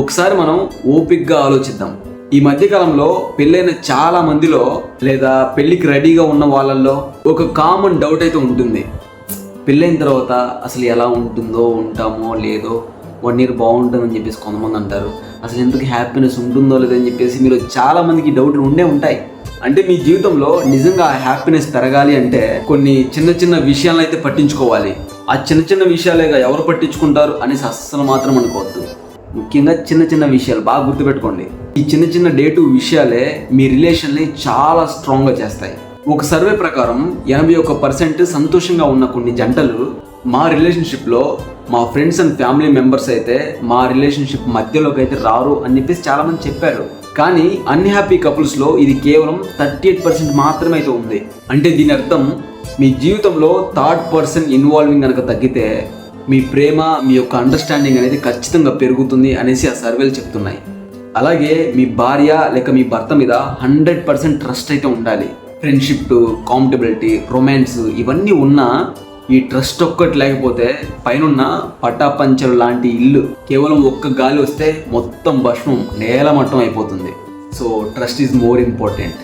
ఒకసారి మనం ఓపిక్గా ఆలోచిద్దాం. ఈ మధ్యకాలంలో పెళ్ళైన చాలా మందిలో లేదా పెళ్ళికి రెడీగా ఉన్న వాళ్ళల్లో ఒక కామన్ డౌట్ అయితే ఉంటుంది. పెళ్ళైన తర్వాత అసలు ఎలా ఉంటామో లేదో, 1 year బాగుంటుందని చెప్పేసి కొంతమంది అంటారు. అసలు ఎందుకు హ్యాపీనెస్ ఉంటుందో లేదని చెప్పేసి మీరు చాలా మందికి డౌట్లు ఉంటాయి. అంటే మీ జీవితంలో నిజంగా హ్యాపీనెస్ పెరగాలి అంటే కొన్ని చిన్న చిన్న విషయాలను అయితే పట్టించుకోవాలి. ఆ చిన్న చిన్న విషయాలేగా ఎవరు పట్టించుకుంటారు అనేసి అస్సలు మాత్రం అనుకోవద్దు. ముఖ్యంగా చిన్న చిన్న విషయాలు బాగా గుర్తుపెట్టుకోండి. ఈ చిన్న చిన్న డే టు విషయాలే మీ రిలేషన్ని చాలా స్ట్రాంగ్గా చేస్తాయి. ఒక సర్వే ప్రకారం 81% సంతోషంగా ఉన్న కొన్ని జంటలు మా రిలేషన్షిప్లో మా ఫ్రెండ్స్ అండ్ ఫ్యామిలీ మెంబర్స్ అయితే మా రిలేషన్షిప్ మధ్యలోకి అయితే రారు అని చెప్పేసి చాలామంది చెప్పారు. కానీ అన్హ్యాపీ కపుల్స్లో ఇది కేవలం 38% మాత్రమే అయితే ఉంది. అంటే దీని అర్థం మీ జీవితంలో థర్డ్ పర్సన్ ఇన్వాల్వింగ్ కనుక తగ్గితే మీ ప్రేమ, మీ యొక్క అండర్స్టాండింగ్ అనేది ఖచ్చితంగా పెరుగుతుంది అనేసి ఆ సర్వేలు చెప్తున్నాయి. అలాగే మీ భార్య లేక మీ భర్త మీద 100% ట్రస్ట్ అయితే ఉండాలి. ఫ్రెండ్షిప్, కాంపిటబిలిటీ, రొమాన్స్ ఇవన్నీ ఉన్నా ఈ ట్రస్ట్ ఒక్కటి లేకపోతే పైనున్న పటాపంచలు లాంటి ఇల్లు కేవలం ఒక్క గాలి వస్తే మొత్తం భస్మం నేలమట్టం అయిపోతుంది. So trust is more important.